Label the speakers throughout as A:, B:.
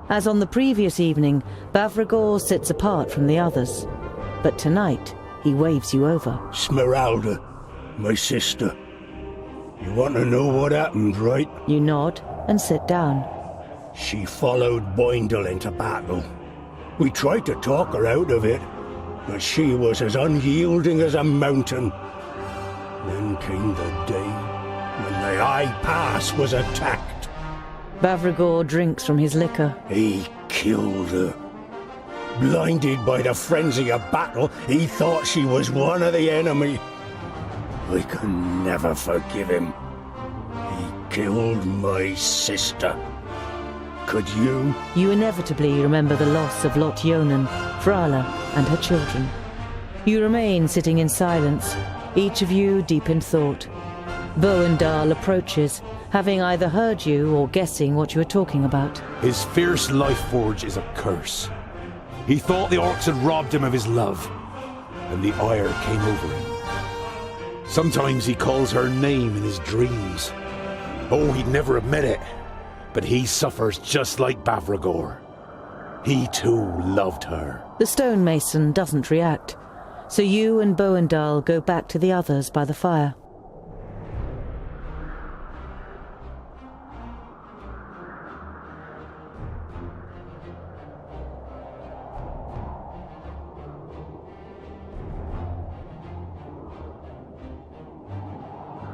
A: As on the previous evening, Bavragor sits apart from the others. But tonight, he waves you over.
B: Smeralda, my sister. You want to know what happened, right?
A: You nod and sit down.
B: She followed Boindle into battle. We tried to talk her out of it, but she was as unyielding as a mountain. Then came the day when the High Pass was attacked.
A: Bavragor drinks from his liquor.
B: He killed her. Blinded by the frenzy of battle, he thought she was one of the enemy. I can never forgive him. He killed my sister. Could you?
A: You inevitably remember the loss of Lot Yonan, Frala, and her children. You remain sitting in silence, each of you deep in thought. Boendal approaches, having either heard you or guessing what you are talking about.
C: His fierce life forge is a curse. He thought the orcs had robbed him of his love, and the ire came over him. Sometimes he calls her name in his dreams. Oh, he'd never admit it, but he suffers just like Bavragor. He too loved her.
A: The stonemason doesn't react, so you and Boendal go back to the others by the fire.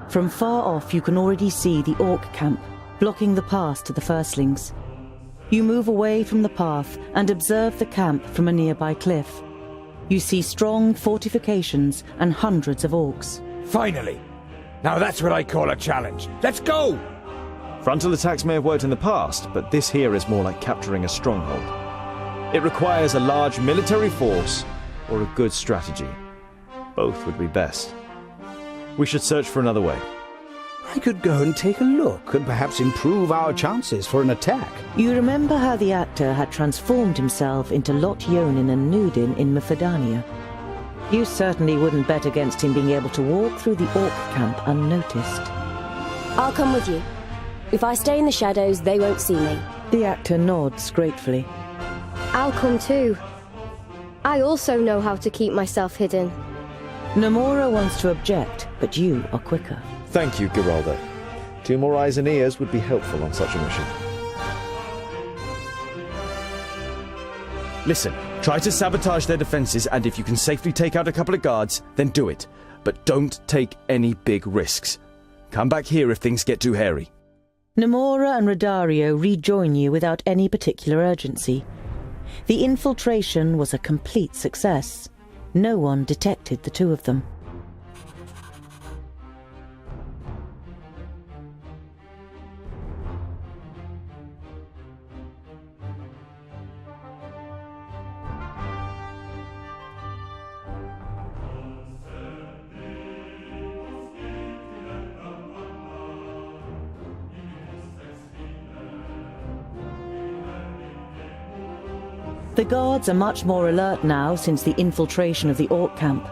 A: From far off you can already see the orc camp, blocking the path to the firstlings. You move away from the path and observe the camp from a nearby cliff. You see strong fortifications and hundreds of orcs.
D: Finally! Now that's what I call a challenge. Let's go!
E: Frontal attacks may have worked in the past, but this here is more like capturing a stronghold. It requires a large military force or a good strategy. Both would be best. We should search for another way.
F: I could go and take a look and perhaps improve our chances for an attack.
A: You remember how the actor had transformed himself into Lot Yonan and Nudin in Mephodania. You certainly wouldn't bet against him being able to walk through the orc camp unnoticed.
G: I'll come with you. If I stay in the shadows, they won't see me.
A: The actor nods gratefully.
H: I'll come too. I also know how to keep myself hidden.
A: Namora wants to object, but you are quicker.
E: Thank you, Geralda. 2 more eyes and ears would be helpful on such a mission. Listen, try to sabotage their defenses, and if you can safely take out a couple of guards, then do it. But don't take any big risks. Come back here if things get too hairy.
A: Namora and Rodario rejoin you without any particular urgency. The infiltration was a complete success. No one detected the two of them. The guards are much more alert now since the infiltration of the orc camp.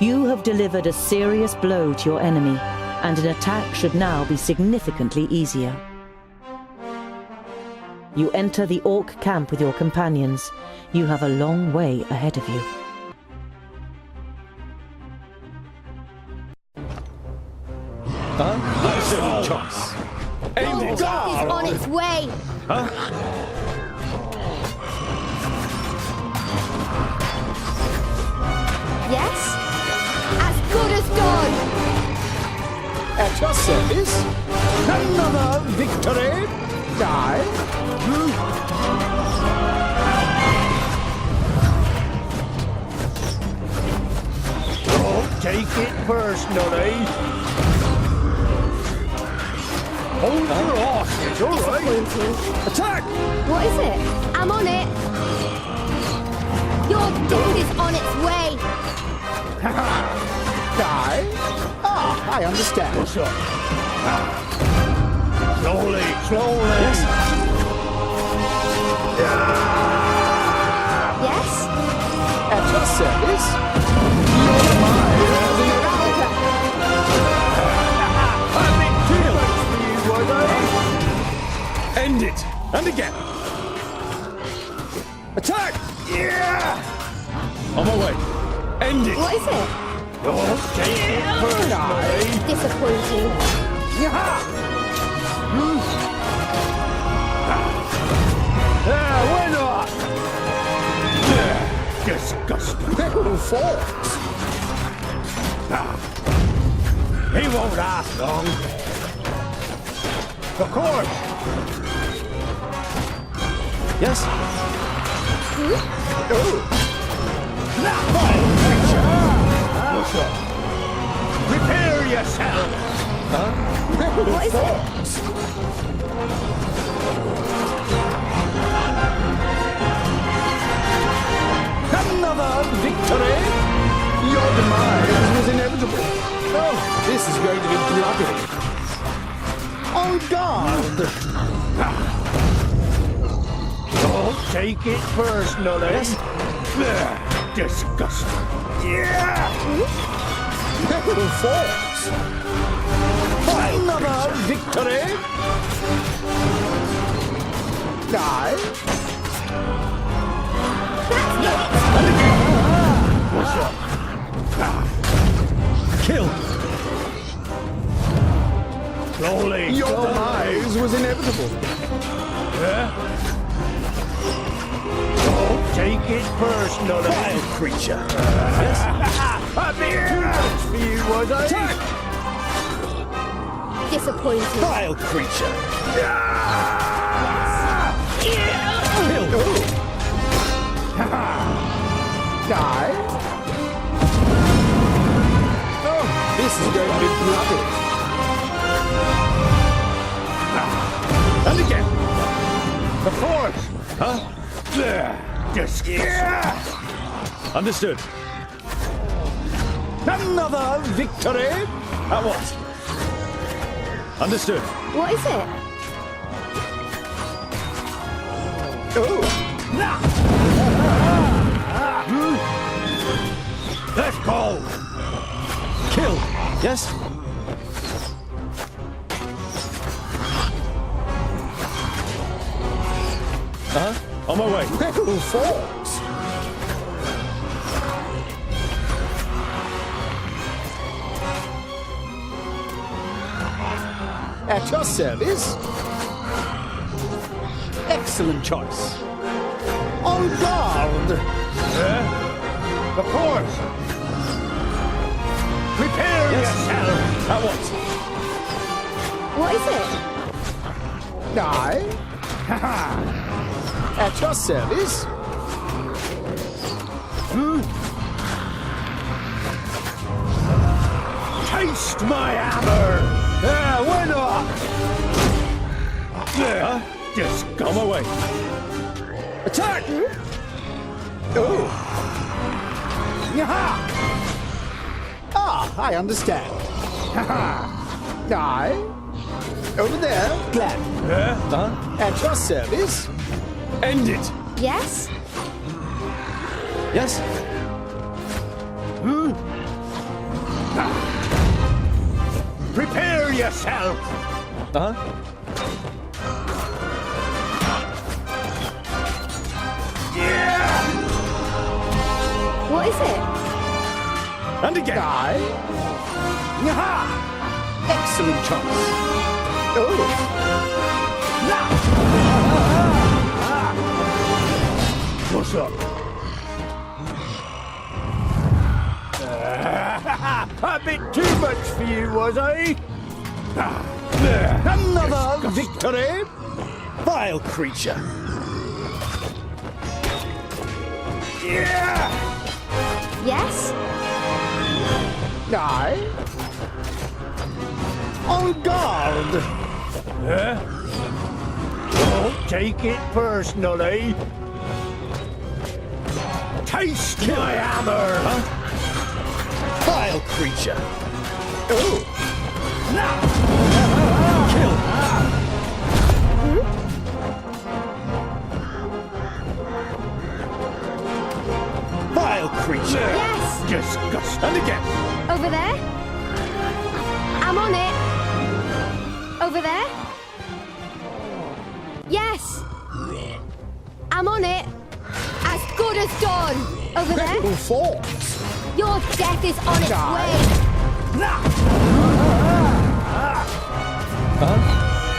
A: You have delivered a serious blow to your enemy, and an attack should now be significantly easier. You enter the orc camp with your companions. You have a long way ahead of you.
C: Huh? Choice.
H: Your death is on its way!
C: Huh?
H: Yes? As good as done!
F: At your service, another victory. Die.
B: Don't take it personally. Hold your hostage, all right?
H: Disappointing.
C: Attack!
H: What is it? I'm on it! Your death is on its way!
F: Die? Ah, I understand.
B: What's up? Slowly, slowly.
H: Yes?
F: At your service.
C: End it! And again!
D: Attack! Yeah! On my way. End it!
H: What is it?
B: Don't take it personally.
H: Disappointing.
B: Why not? Disgusting.
F: Little fox.
B: He won't last long. Of course.
E: Yes?
B: What's up? Prepare yourself.
H: What is it?
F: Another victory? Your demise was inevitable. Oh, this is going to be bloody. On guard!
B: Don't take it personally.
E: Yes?
B: Disgusting. Yeah!
F: Little fox! Another victory? Die?
B: What's up?
E: Kill!
B: Slowly.
F: Your demise was inevitable.
B: Don't take it personally.
E: Vile creature!
B: A bit too much for you, was I?
H: Disappointing.
E: Vile creature!
F: Kill! Die? Oh, this is going to be bloody.
B: And again. The force. Huh? Disgusting.
E: Understood.
F: Another victory?
E: At once. Understood.
H: What is it?
F: Oh,
B: Let's go.
E: Kill! Yes? On my way.
F: little fox! At your service. Excellent choice. On guard!
B: The force. Prepare yourself.
E: At once.
H: What is it?
F: Die? At your service.
B: Taste my hammer. Why not? Disgusting.
E: On my way.
F: Attack! Oh. Yaha! Ah, I understand. Die? Over there, Glenn. At your service.
E: End it!
H: Yes?
E: Yes?
B: Prepare yourself.
H: What is it?
E: And again!
F: Die? Yaha! Excellent choice. Oh.
B: What's up? A bit too much for you, was I?
F: Another victory?
E: Vile creature!
B: Yeah!
H: Yes?
F: Die? On guard!
B: Don't take it personally. Taste my hammer.
E: Vile creature!
F: Oh.
E: Kill! Vile creature!
H: Yes!
B: Disgusting.
E: And again!
H: Over there? I'm on it. Over there? Yes! I'm on it. there.
F: Force.
H: Your death is on its way.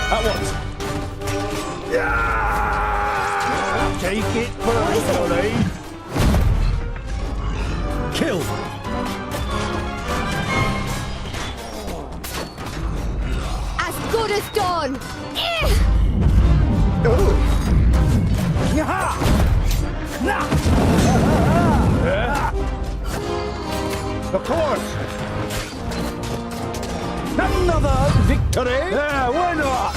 C: At once.
B: Take it personally.
C: Kill.
H: As good as done.
B: Of course.
F: Another victory.
B: Yeah, why not?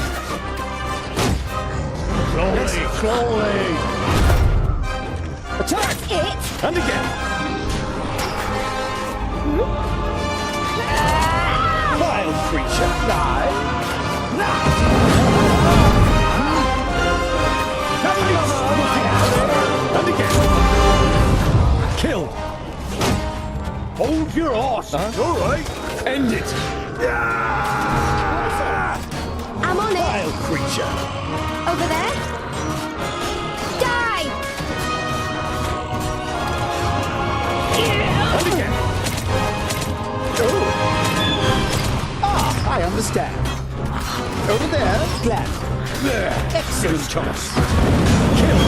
B: Slowly.
F: Attack.
H: It.
C: And again.
B: Wild creature.
F: Die.
C: And again. Kill.
B: Hold your horse. All right.
C: End it.
H: I'm on it.
B: Wild creature.
H: Over there. Die.
C: And again.
F: I understand. Over there, glad. Excellent choice.
C: Kill.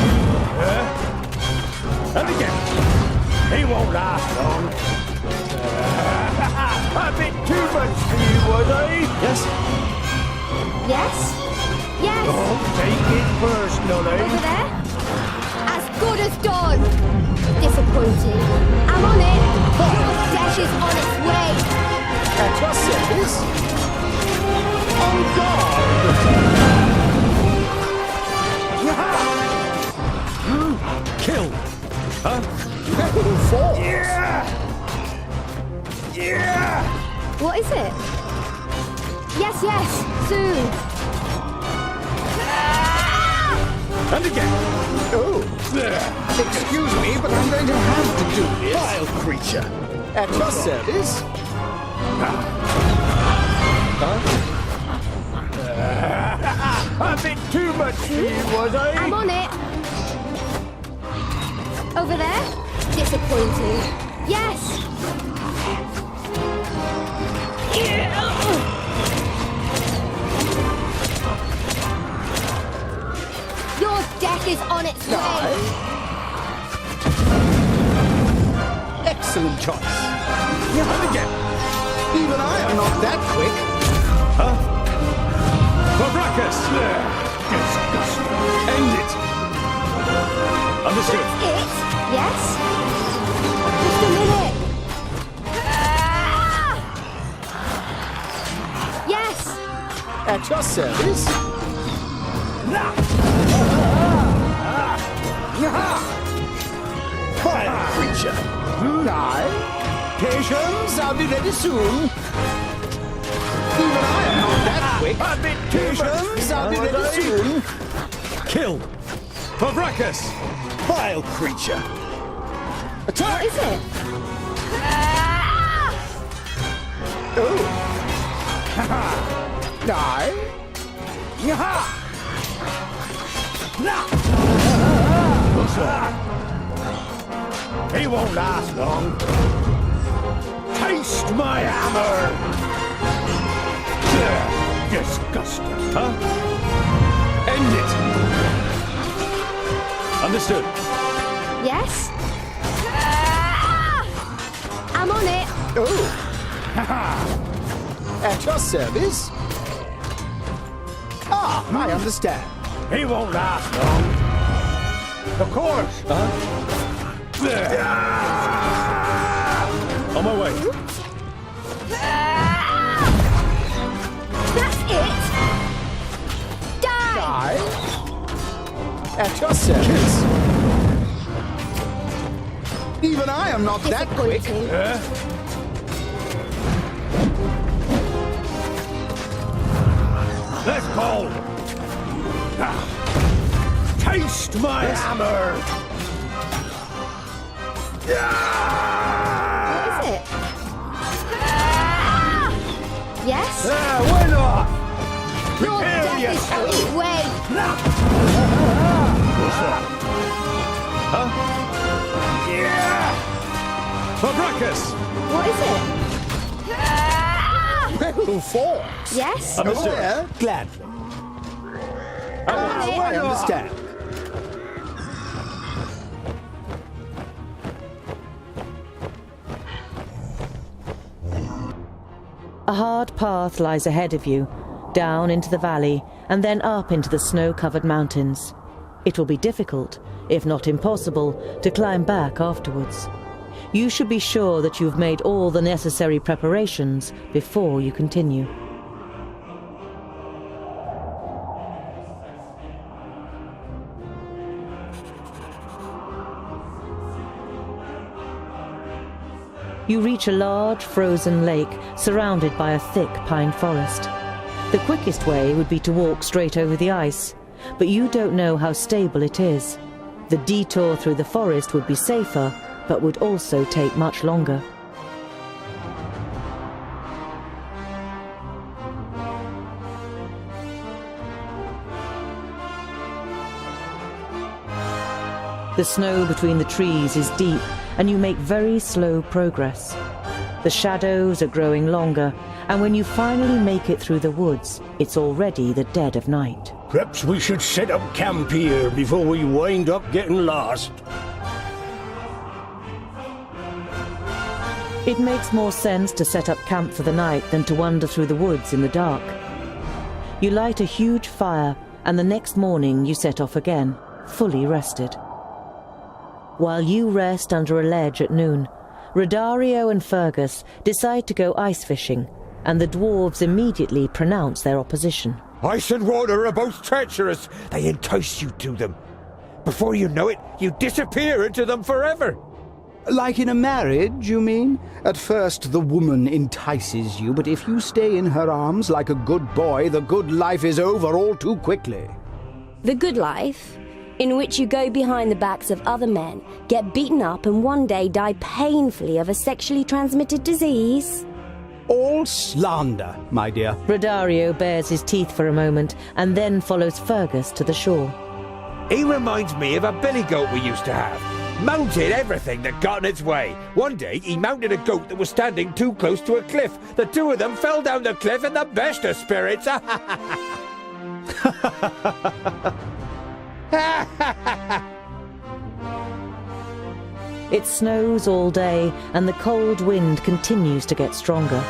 C: And again.
B: He won't last long. A bit too much for you, was I?
F: Yes.
H: Yes. Yes.
B: Take it personally.
H: Over there. As good as done. Disappointing. I'm on it. Your death is on its way.
F: At your service. On guard.
C: Kill.
F: Force.
B: Yeah!
H: What is it? Yes, soon.
C: And again.
F: Excuse me, but I'm going to have to do this.
B: Wild creature.
F: At your service.
B: A bit too much for you, was I?
H: I'm on it. Over there. Disappointing. Yes. Your death is on its way.
F: Excellent choice.
C: And again.
F: Even I am not that quick.
C: Fabracus. End it. Understood.
H: It? Yes? Just a minute. Yes.
F: At your service.
B: Wild creature.
F: Die. Patience, I'll be ready soon. Even I am not that quick.
B: A bit too much.
F: Patience, I'll be ready soon.
C: Kill. Fabracus.
B: Wild creature.
F: Attack.
H: What is it?
F: Die.
B: He won't last long. Taste my hammer. Disgusting.
C: End it. Understood.
H: Yes? I'm on it.
F: At your service. I understand.
B: He won't last long. Of course.
C: On my way.
H: That's it. Die.
F: Die. At your service. Even I am not that quick.
H: Disappointing.
B: Let's go. Taste my hammer.
H: What is it? Yes?
B: Why not?
H: Your
B: Prepare
H: death is
B: yourself.
H: on its way.
B: Yeah.
E: Gracchus!
H: What is it?
F: Well, forks.
H: Yes?
F: Oh, gladly. I understand.
A: A hard path lies ahead of you, down into the valley, and then up into the snow-covered mountains. It will be difficult, if not impossible, to climb back afterwards. You should be sure that you've made all the necessary preparations before you continue. You reach a large frozen lake surrounded by a thick pine forest. The quickest way would be to walk straight over the ice, but you don't know how stable it is. The detour through the forest would be safer, but would also take much longer. The snow between the trees is deep, and you make very slow progress. The shadows are growing longer, and when you finally make it through the woods, it's already the dead of night.
B: Perhaps we should set up camp here before we wind up getting lost.
A: It makes more sense to set up camp for the night than to wander through the woods in the dark. You light a huge fire, and the next morning you set off again, fully rested. While you rest under a ledge at noon, Rodario and Fergus decide to go ice fishing, and the dwarves immediately pronounce their opposition.
D: Ice and water are both treacherous. They entice you to them. Before you know it, you disappear into them forever.
F: Like in a marriage, you mean? At first the woman entices you, but if you stay in her arms like a good boy, the good life is over all too quickly.
G: The good life, in which you go behind the backs of other men, get beaten up, and one day die painfully of a sexually transmitted disease.
F: All slander, my dear.
A: Rodario bares his teeth for a moment, and then follows Fergus to the shore.
D: He reminds me of a billy goat we used to have. Mounted everything that got in its way. One day, he mounted a goat that was standing too close to a cliff. The two of them fell down the cliff in the best of spirits.
A: It snows all day, and the cold wind continues to get stronger.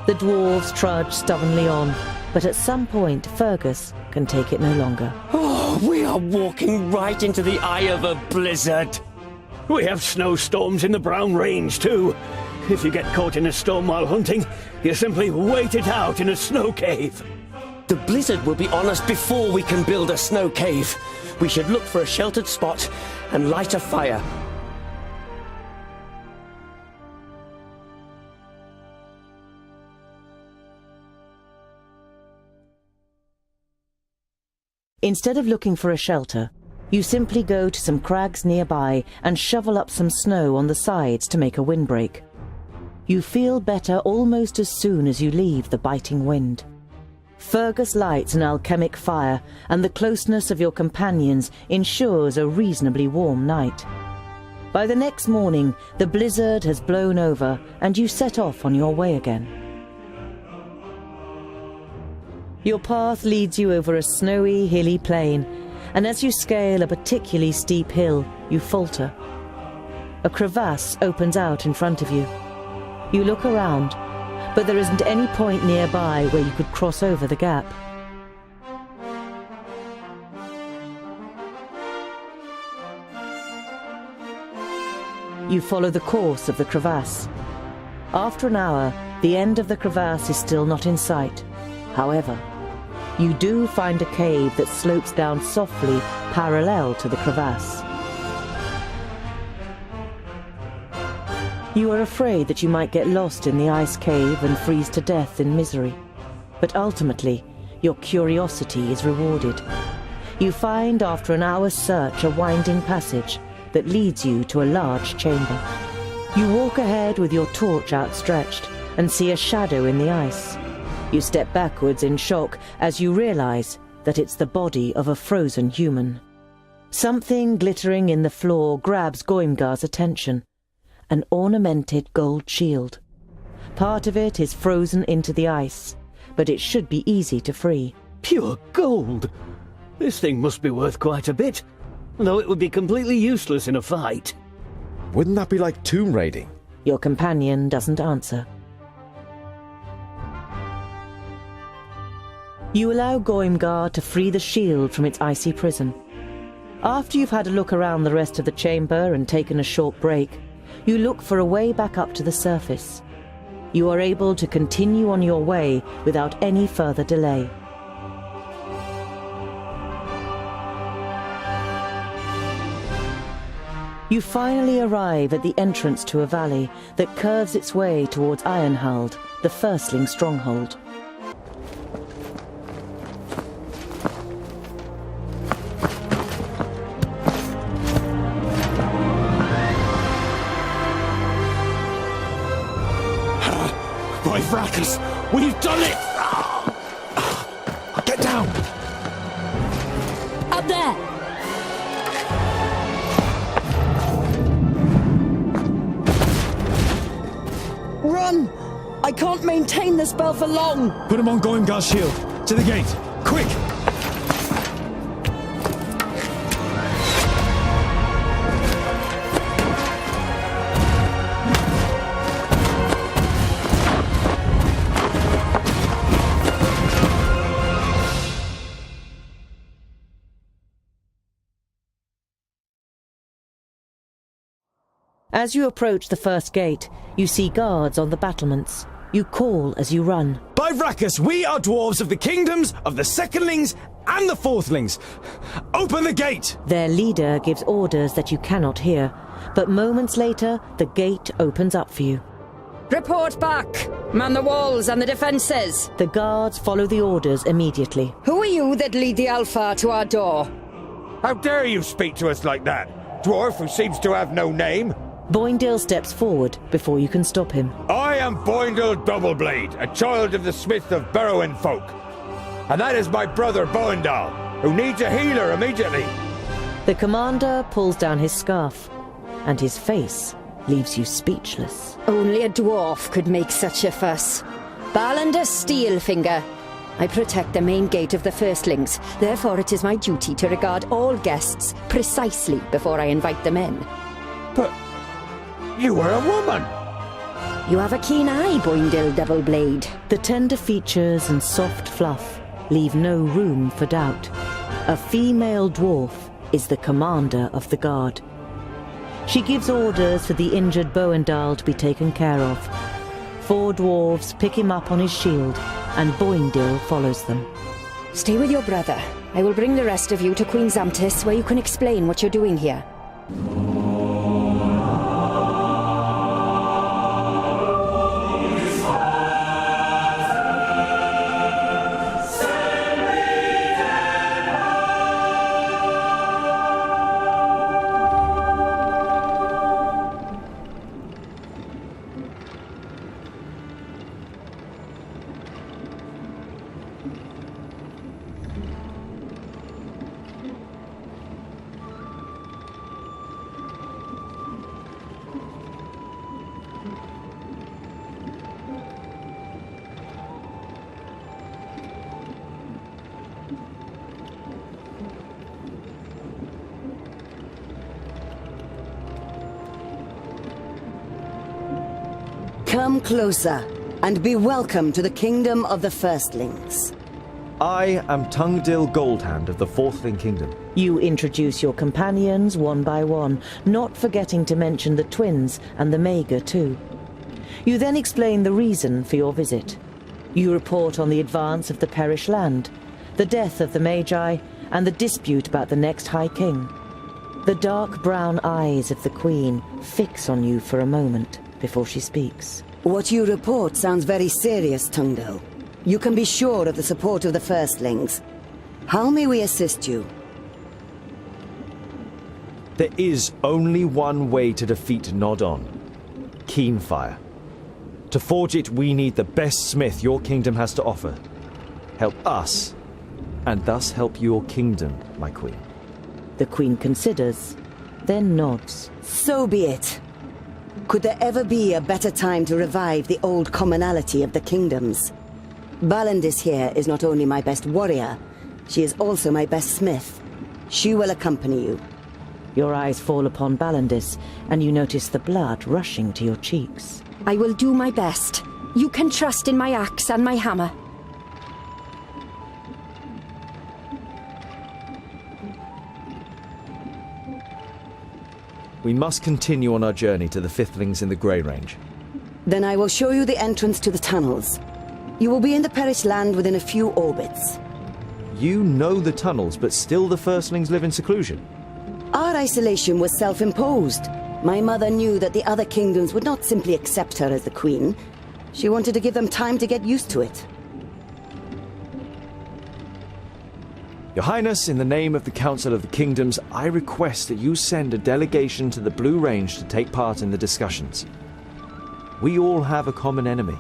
A: The dwarves trudge stubbornly on, but at some point Fergus can take it no longer.
I: Oh, we are walking right into the eye of a blizzard.
B: We have snowstorms in the Brown Range too. If you get caught in a storm while hunting, you simply wait it out in a snow cave.
I: The blizzard will be on us before we can build a snow cave. We should look for a sheltered spot and light a fire.
A: Instead of looking for a shelter, you simply go to some crags nearby and shovel up some snow on the sides to make a windbreak. You feel better almost as soon as you leave the biting wind. Fergus lights an alchemic fire, and the closeness of your companions ensures a reasonably warm night. By the next morning, the blizzard has blown over, and you set off on your way again. Your path leads you over a snowy, hilly plain, and as you scale a particularly steep hill, you falter. A crevasse opens out in front of you. You look around, but there isn't any point nearby where you could cross over the gap. You follow the course of the crevasse. After an hour, the end of the crevasse is still not in sight. However, you do find a cave that slopes down softly parallel to the crevasse. You are afraid that you might get lost in the ice cave and freeze to death in misery. But ultimately, your curiosity is rewarded. You find after an hour's search a winding passage that leads you to a large chamber. You walk ahead with your torch outstretched and see a shadow in the ice. You step backwards in shock as you realize that it's the body of a frozen human. Something glittering in the floor grabs Goimgar's attention, an ornamented gold shield. Part of it is frozen into the ice, but it should be easy to free.
J: Pure gold! This thing must be worth quite a bit, though it would be completely useless in a fight.
E: Wouldn't that be like tomb raiding?
A: Your companion doesn't answer. You allow Goimgar to free the shield from its icy prison. After you've had a look around the rest of the chamber and taken a short break, you look for a way back up to the surface. You are able to continue on your way without any further delay. You finally arrive at the entrance to a valley that curves its way towards Ironhald, the Firstling stronghold.
C: By Vracus, we've done it! Get down!
G: Up there!
A: Run! I can't maintain the spell for long!
E: Put him on Goimgar's shield. To the gate. Quick!
A: As you approach the first gate, you see guards on the battlements. You call as you run.
E: By Vracus, we are dwarves of the kingdoms of the secondlings and the fourthlings. Open the gate!
A: Their leader gives orders that you cannot hear, but moments later, the gate opens up for you.
K: Report back! Man the walls and the defences!
A: The guards follow the orders immediately.
K: Who are you that lead the Alpha to our door?
D: How dare you speak to us like that? Dwarf who seems to have no name?
A: Boindale steps forward before you can stop him.
D: I am Boindale Doubleblade, a child of the smith of Burrowin folk. And that is my brother Boindal, who needs a healer immediately.
A: The commander pulls down his scarf, and his face leaves you speechless.
K: Only a dwarf could make such a fuss. Balander Steelfinger. I protect the main gate of the Firstlings, therefore it is my duty to regard all guests precisely before I invite them in.
D: But you are a woman!
K: You have a keen eye, Boindale Doubleblade.
A: The tender features and soft fluff leave no room for doubt. A female dwarf is the commander of the guard. She gives orders for the injured Boindale to be taken care of. 4 dwarves pick him up on his shield, and Boindale follows them.
K: Stay with your brother. I will bring the rest of you to Queen Zamtis, where you can explain what you're doing here.
L: Come closer, and be welcome to the kingdom of the Firstlings.
E: I am Tungdil Goldhand of the Fourthling Kingdom.
A: You introduce your companions one by one, not forgetting to mention the twins and the Mager too. You then explain the reason for your visit. You report on the advance of the Perish land, the death of the Magi, and the dispute about the next High King. The dark brown eyes of the Queen fix on you for a moment before she speaks.
L: What you report sounds very serious, Tungdil. You can be sure of the support of the Firstlings. How may we assist you?
E: There is only one way to defeat Nodon. Keenfire. To forge it, we need the best smith your kingdom has to offer. Help us, and thus help your kingdom, my queen.
A: The Queen considers, then nods.
L: So be it. Could there ever be a better time to revive the old commonality of the kingdoms? Balandis here is not only my best warrior, she is also my best smith. She will accompany you.
A: Your eyes fall upon Balandis, and you notice the blood rushing to your cheeks.
K: I will do my best. You can trust in my axe and my hammer.
E: We must continue on our journey to the Fifthlings in the Grey Range.
L: Then I will show you the entrance to the tunnels. You will be in the perished land within a few orbits.
E: You know the tunnels, but still the Firstlings live in seclusion.
L: Our isolation was self-imposed. My mother knew that the other kingdoms would not simply accept her as the queen. She wanted to give them time to get used to it.
E: Your Highness, in the name of the Council of the Kingdoms, I request that you send a delegation to the Blue Range to take part in the discussions. We all have a common enemy.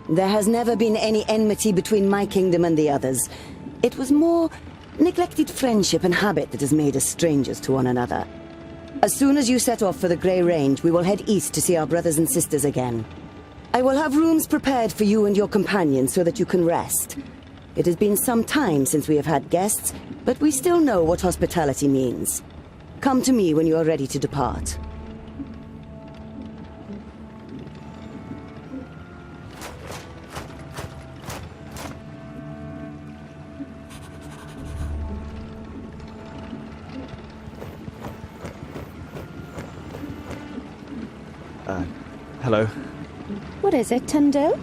L: There has never been any enmity between my kingdom and the others. It was more neglected friendship and habit that has made us strangers to one another. As soon as you set off for the Grey Range, we will head east to see our brothers and sisters again. I will have rooms prepared for you and your companions so that you can rest. It has been some time since we have had guests, but we still know what hospitality means. Come to me when you are ready to depart.
E: Hello.
K: What is it, Tundle?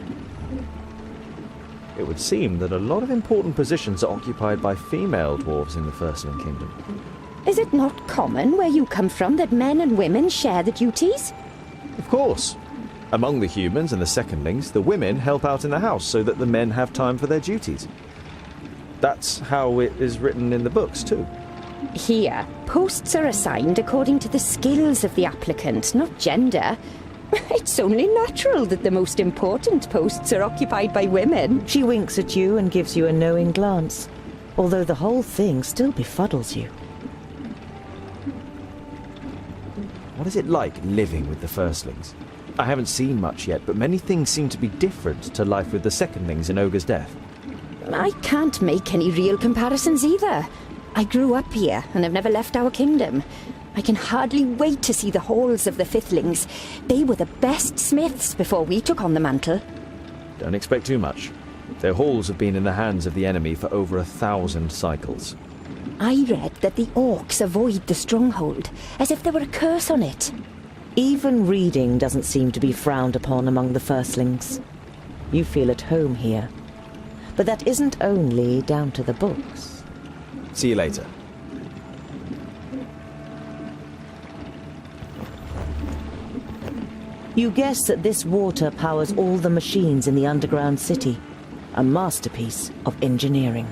E: It would seem that a lot of important positions are occupied by female dwarves in the Firstling Kingdom.
K: Is it not common where you come from that men and women share the duties?
E: Of course. Among the humans and the Secondlings, the women help out in the house so that the men have time for their duties. That's how it is written in the books, too.
K: Here, posts are assigned according to the skills of the applicant, not gender. It's only natural that the most important posts are occupied by women.
A: She winks at you and gives you a knowing glance, although the whole thing still befuddles you.
E: What is it like living with the Firstlings? I haven't seen much yet, but many things seem to be different to life with the Secondlings in Ogre's Death.
K: I can't make any real comparisons either. I grew up here and have never left our kingdom. I can hardly wait to see the halls of the Fifthlings. They were the best smiths before we took on the mantle.
E: Don't expect too much. Their halls have been in the hands of the enemy for over 1,000 cycles.
K: I read that the orcs avoid the stronghold, as if there were a curse on it.
A: Even reading doesn't seem to be frowned upon among the Firstlings. You feel at home here. But that isn't only down to the books.
E: See you later.
A: You guess that this water powers all the machines in the underground city. A masterpiece of engineering.